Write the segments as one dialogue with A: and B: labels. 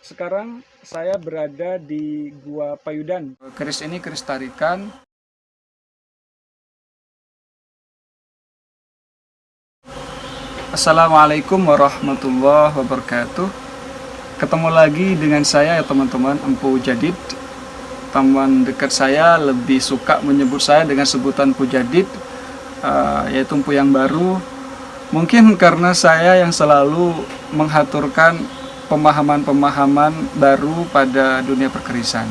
A: Sekarang saya berada di Gua Payudan. Keris ini keris tarikan. Assalamualaikum warahmatullahi wabarakatuh. Ketemu lagi dengan saya ya teman-teman, Empu Jadid. Teman dekat saya lebih suka menyebut saya dengan sebutan Empu Jadid, yaitu Empu yang baru. Mungkin karena saya yang selalu menghaturkan pemahaman-pemahaman baru pada dunia perkerisan.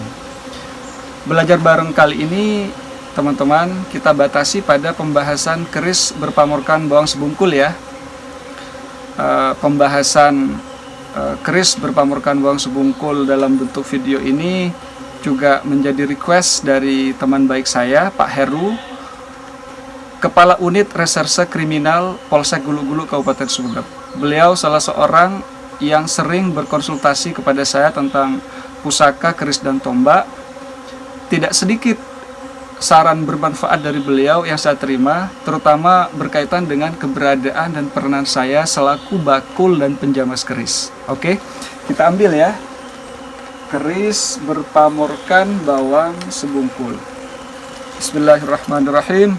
A: Belajar bareng kali ini, teman-teman, kita batasi pada pembahasan keris berpamorkan bawang sebungkul ya. Pembahasan keris berpamorkan bawang sebungkul dalam bentuk video ini juga menjadi request dari teman baik saya, Pak Heru, Kepala Unit Reserse Kriminal Polsek Gulu-Gulu Kabupaten Sumeneb. Beliau salah seorang yang sering berkonsultasi kepada saya tentang pusaka, keris, dan tombak. Tidak sedikit saran bermanfaat dari beliau yang saya terima, terutama berkaitan dengan keberadaan dan peranan saya selaku bakul dan penjamas keris. Oke, kita ambil ya. Keris berpamorkan bawang sebungkul. Bismillahirrahmanirrahim.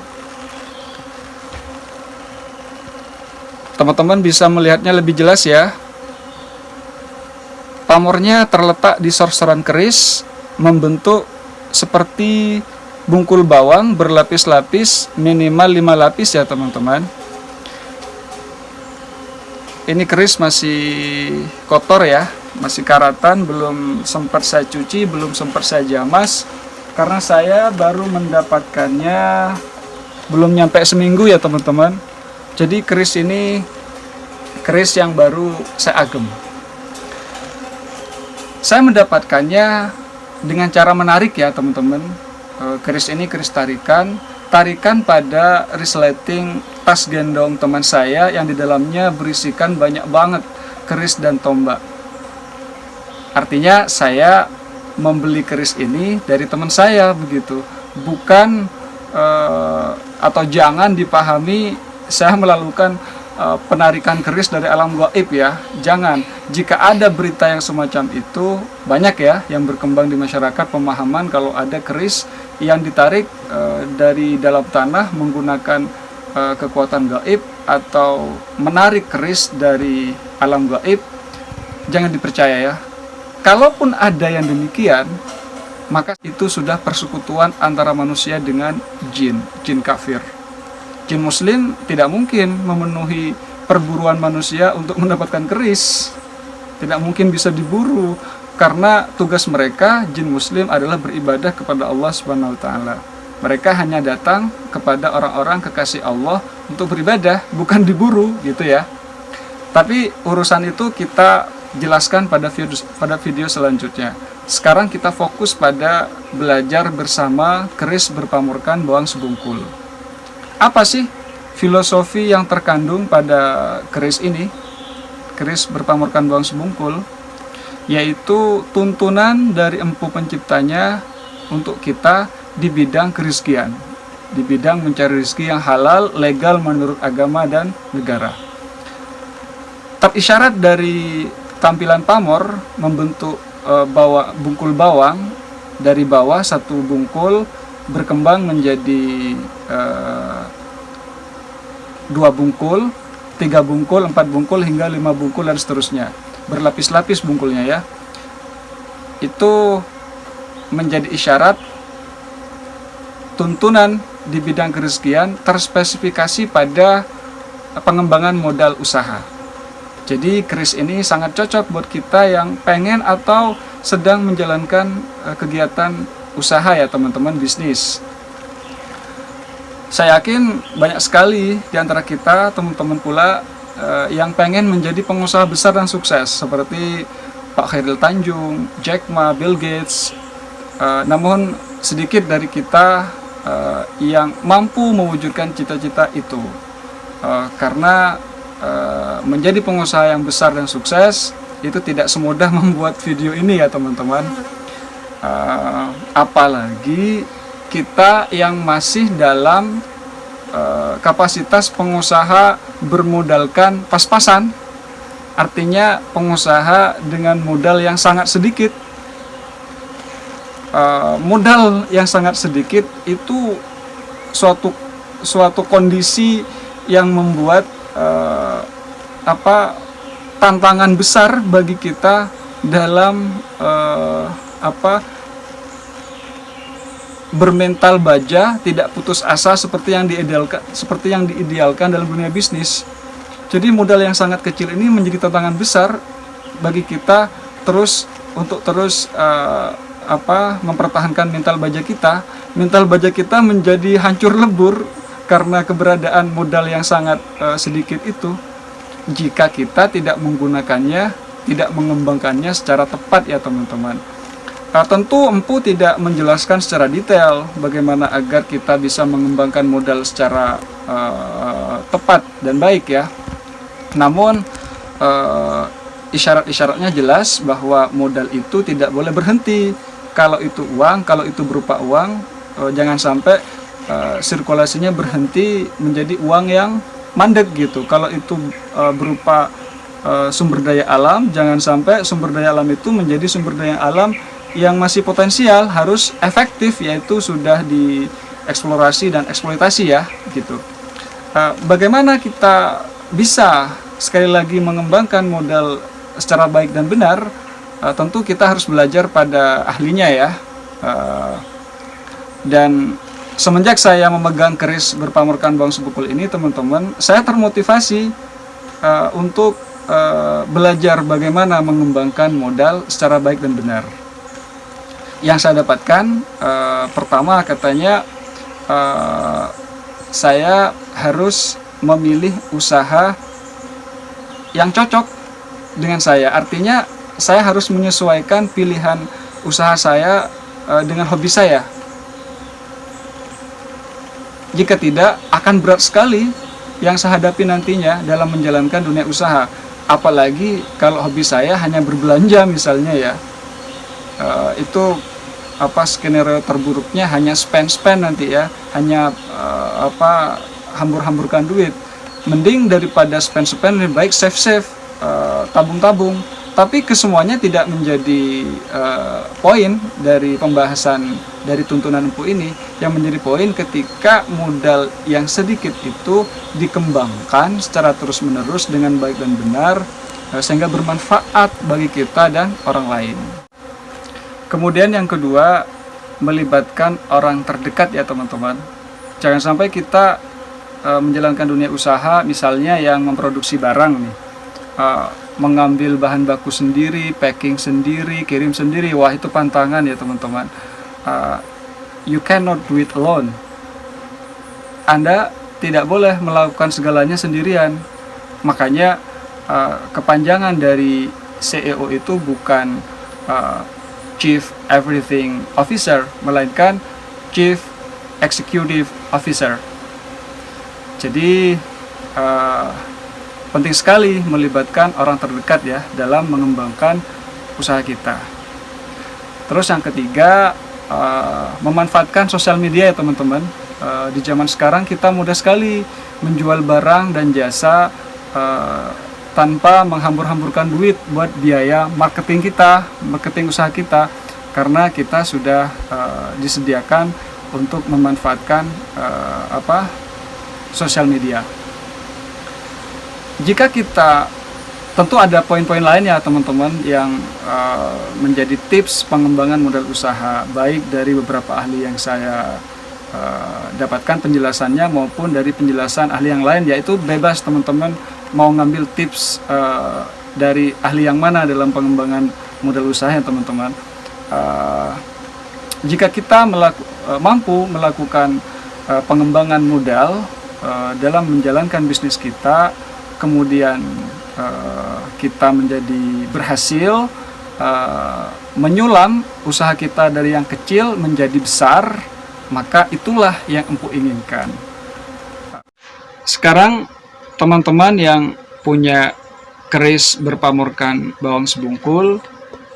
A: Teman-teman bisa melihatnya lebih jelas ya. Pamornya terletak di sorsoran keris, membentuk seperti bungkul bawang berlapis-lapis, minimal 5 lapis ya teman-teman. Ini keris masih kotor ya, masih karatan, belum sempat saya cuci, belum sempat saya jamas, karena saya baru mendapatkannya belum nyampe seminggu ya teman-teman. Jadi keris ini keris yang baru saya agem. Saya mendapatkannya dengan cara menarik ya teman-teman. Keris ini keris tarikan pada resleting tas gendong teman saya yang di dalamnya berisikan banyak banget keris dan tombak. Artinya saya membeli keris ini dari teman saya begitu, bukan atau jangan dipahami saya melakukan penarikan keris dari alam gaib ya. Jangan. Jika ada berita yang semacam itu, banyak ya yang berkembang di masyarakat pemahaman kalau ada keris yang ditarik dari dalam tanah menggunakan kekuatan gaib atau menarik keris dari alam gaib. Jangan dipercaya ya. Kalaupun ada yang demikian, maka itu sudah persekutuan antara manusia dengan jin kafir. Jin muslim tidak mungkin memenuhi perburuan manusia untuk mendapatkan keris. Tidak mungkin bisa diburu, karena tugas mereka jin muslim adalah beribadah kepada Allah Subhanahu wa taala. Mereka hanya datang kepada orang-orang kekasih Allah untuk beribadah, bukan diburu gitu ya. Tapi urusan itu kita jelaskan pada video selanjutnya. Sekarang kita fokus pada belajar bersama keris berpamorkan bawang sebungkul. Apa sih filosofi yang terkandung pada keris ini, keris berpamorkan bawang sebungkul? Yaitu tuntunan dari Empu Penciptanya untuk kita di bidang kerizkian, di bidang mencari rezeki yang halal, legal menurut agama dan negara. Isyarat dari tampilan pamor membentuk bungkul bawang, dari bawah satu bungkul berkembang menjadi 2 bungkul, 3 bungkul, 4 bungkul, hingga 5 bungkul dan seterusnya. Berlapis-lapis bungkulnya ya. Itu menjadi isyarat tuntunan di bidang kerezekian terspesifikasi pada pengembangan modal usaha. Jadi keris ini sangat cocok buat kita yang pengen atau sedang menjalankan kegiatan usaha ya teman-teman, bisnis. Saya yakin banyak sekali di antara kita, teman-teman pula, yang pengen menjadi pengusaha besar dan sukses seperti Pak Khairil Tanjung, Jack Ma, Bill Gates. Namun sedikit dari kita yang mampu mewujudkan cita-cita itu. Karena menjadi pengusaha yang besar dan sukses itu tidak semudah membuat video ini ya teman-teman. Apalagi kita yang masih dalam kapasitas pengusaha bermodalkan pas-pasan, Artinya pengusaha dengan modal yang sangat sedikit. Modal yang sangat sedikit itu suatu kondisi yang membuat tantangan besar bagi kita dalam bermental baja, tidak putus asa seperti yang diidealkan dalam dunia bisnis. Jadi modal yang sangat kecil ini menjadi tantangan besar bagi kita untuk terus mempertahankan mental baja kita. Mental baja kita menjadi hancur lebur karena keberadaan modal yang sangat sedikit itu, jika kita tidak menggunakannya, tidak mengembangkannya secara tepat ya teman-teman. Tentu Empu tidak menjelaskan secara detail bagaimana agar kita bisa mengembangkan modal secara tepat dan baik ya. Namun isyarat-isyaratnya jelas bahwa modal itu tidak boleh berhenti. Kalau itu uang, kalau itu berupa uang, jangan sampai sirkulasinya berhenti menjadi uang yang mandek gitu. Kalau itu berupa sumber daya alam, jangan sampai sumber daya alam itu menjadi sumber daya alam yang masih potensial, harus efektif, yaitu sudah dieksplorasi dan eksploitasi ya gitu. Bagaimana kita bisa sekali lagi mengembangkan modal secara baik dan benar? Tentu kita harus belajar pada ahlinya ya. Dan semenjak saya memegang keris berpamorkan Bawang Sebungkul ini teman-teman, saya termotivasi untuk belajar bagaimana mengembangkan modal secara baik dan benar. Yang saya dapatkan pertama katanya saya harus memilih usaha yang cocok dengan saya. Artinya saya harus menyesuaikan pilihan usaha saya dengan hobi saya. Jika tidak, akan berat sekali yang saya hadapi nantinya dalam menjalankan dunia usaha. Apalagi kalau hobi saya hanya berbelanja misalnya ya. Itu skenario terburuknya hanya spend nanti ya, hanya hambur-hamburkan duit. Mending daripada spend lebih baik save, tabung-tabung. Tapi kesemuanya tidak menjadi poin dari pembahasan dari tuntunan Empu ini. Yang menjadi poin ketika modal yang sedikit itu dikembangkan secara terus-menerus dengan baik dan benar, sehingga bermanfaat bagi kita dan orang lain. Kemudian yang kedua, melibatkan orang terdekat ya teman-teman. Jangan sampai kita menjalankan dunia usaha, misalnya yang memproduksi barang nih, mengambil bahan baku sendiri, packing sendiri, kirim sendiri. Wah, itu pantangan ya teman-teman. You cannot do it alone. Anda tidak boleh melakukan segalanya sendirian. Makanya kepanjangan dari CEO itu bukan Chief Everything Officer, melainkan Chief Executive Officer. Jadi penting sekali melibatkan orang terdekat ya dalam mengembangkan usaha kita. Terus yang ketiga, memanfaatkan sosial media ya teman-teman. Di zaman sekarang kita mudah sekali menjual barang dan jasa tanpa menghambur-hamburkan duit buat biaya marketing usaha kita, karena kita sudah disediakan untuk memanfaatkan sosial media. Jika kita, tentu ada poin-poin lain ya teman-teman yang menjadi tips pengembangan modal usaha, baik dari beberapa ahli yang saya dapatkan penjelasannya maupun dari penjelasan ahli yang lain, yaitu bebas teman-teman mau ngambil tips dari ahli yang mana dalam pengembangan modal usaha ya teman-teman. Jika kita mampu melakukan pengembangan modal dalam menjalankan bisnis kita, kemudian kita menjadi berhasil menyulam usaha kita dari yang kecil menjadi besar, maka itulah yang Empu inginkan. Sekarang teman-teman yang punya keris berpamorkan Bawang Sebungkul,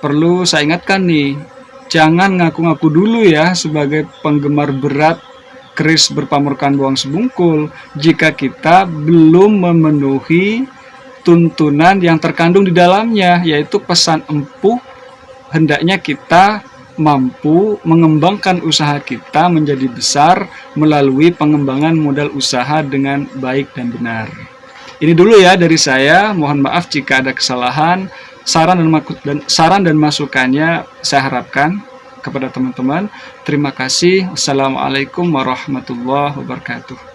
A: perlu saya ingatkan nih, jangan ngaku-ngaku dulu ya sebagai penggemar berat keris berpamorkan Bawang Sebungkul jika kita belum memenuhi tuntunan yang terkandung di dalamnya, yaitu pesan empuh hendaknya kita mampu mengembangkan usaha kita menjadi besar melalui pengembangan modal usaha dengan baik dan benar. Ini dulu ya dari saya, mohon maaf jika ada kesalahan. Saran dan masukannya saya harapkan kepada teman-teman. Terima kasih. Wassalamualaikum warahmatullahi wabarakatuh.